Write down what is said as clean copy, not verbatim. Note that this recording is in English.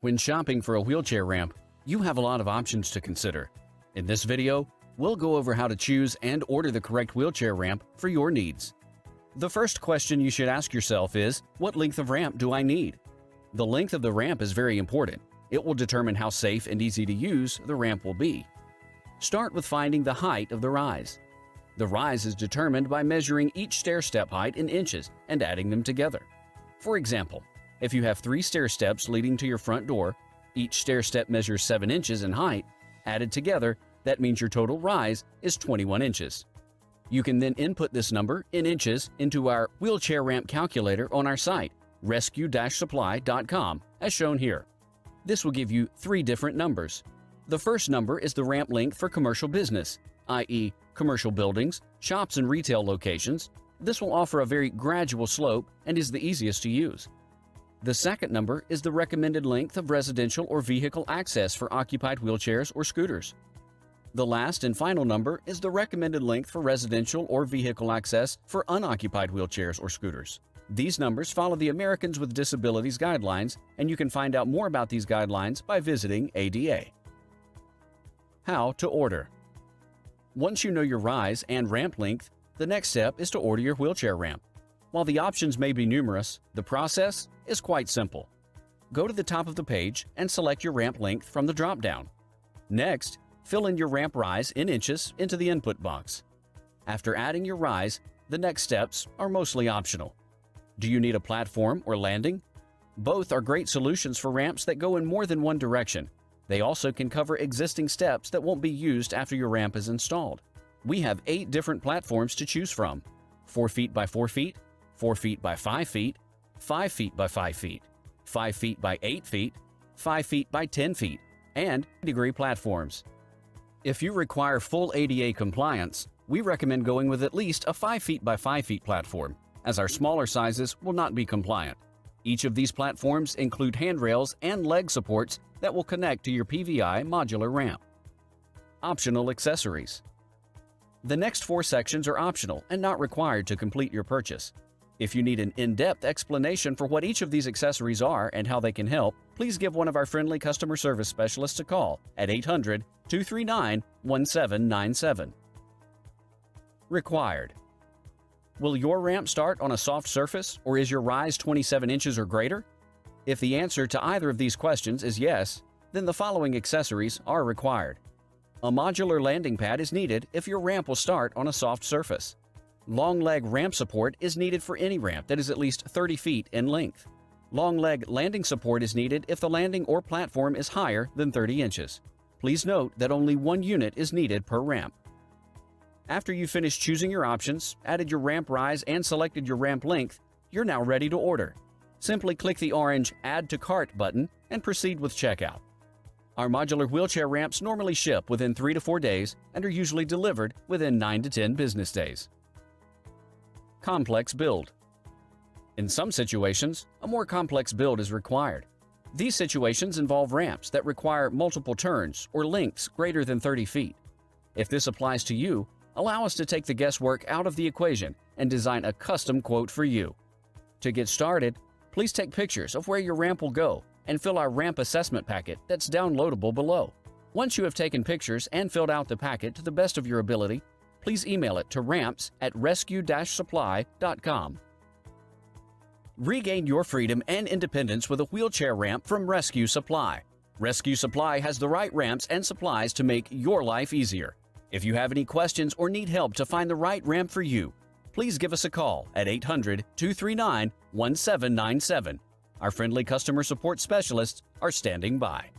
When shopping for a wheelchair ramp, you have a lot of options to consider. In this video, we'll go over how to choose and order the correct wheelchair ramp for your needs. The first question you should ask yourself is, what length of ramp do I need? The length of the ramp is very important. It will determine how safe and easy to use the ramp will be. Start with finding the height of the rise. The rise is determined by measuring each stair step height in inches and adding them together. For example, if you have 3 stair steps leading to your front door, each stair step measures 7 inches in height. Added together, that means your total rise is 21 inches. You can then input this number in inches into our wheelchair ramp calculator on our site, rescue-supply.com, as shown here. This will give you 3 different numbers. The first number is the ramp length for commercial business, i.e., commercial buildings, shops, and retail locations. This will offer a very gradual slope and is the easiest to use. The second number is the recommended length of residential or vehicle access for occupied wheelchairs or scooters. The last and final number is the recommended length for residential or vehicle access for unoccupied wheelchairs or scooters. These numbers follow the Americans with Disabilities Guidelines, and you can find out more about these guidelines by visiting ADA. How to order. Once you know your rise and ramp length, the next step is to order your wheelchair ramp. While the options may be numerous, the process is quite simple. Go to the top of the page and select your ramp length from the drop-down. Next, fill in your ramp rise in inches into the input box. After adding your rise, the next steps are mostly optional. Do you need a platform or landing? Both are great solutions for ramps that go in more than one direction. They also can cover existing steps that won't be used after your ramp is installed. We have 8 different platforms to choose from: 4 feet by 4 feet, 4 feet by 5 feet, 5 feet by 5 feet, 5 feet by 8 feet, 5 feet by 10 feet, and degree platforms. If you require full ADA compliance, we recommend going with at least a 5 feet by 5 feet platform, as our smaller sizes will not be compliant. Each of these platforms include handrails and leg supports that will connect to your PVI modular ramp. Optional accessories. The next 4 sections are optional and not required to complete your purchase. If you need an in-depth explanation for what each of these accessories are and how they can help, please give one of our friendly customer service specialists a call at 800-239-1797. Required. Will your ramp start on a soft surface, or is your rise 27 inches or greater? If the answer to either of these questions is yes, then the following accessories are required. A modular landing pad is needed if your ramp will start on a soft surface. Long leg ramp support is needed for any ramp that is at least 30 feet in length. Long leg landing support is needed if the landing or platform is higher than 30 inches. Please note that only 1 unit is needed per ramp. After you finish choosing your options, added your ramp rise, and selected your ramp length, you're now ready to order. Simply click the orange Add to Cart button and proceed with checkout. Our modular wheelchair ramps normally ship within 3 to 4 days and are usually delivered within 9 to 10 business days. Complex build. In some situations, a more complex build is required. These situations involve ramps that require multiple turns or lengths greater than 30 feet. If this applies to you, allow us to take the guesswork out of the equation and design a custom quote for you. To get started, please take pictures of where your ramp will go and fill our ramp assessment packet that's downloadable below. Once you have taken pictures and filled out the packet to the best of your ability, please email it to ramps@rescue-supply.com. Regain your freedom and independence with a wheelchair ramp from Rescue Supply. Rescue Supply has the right ramps and supplies to make your life easier. If you have any questions or need help to find the right ramp for you, please give us a call at 800-239-1797. Our friendly customer support specialists are standing by.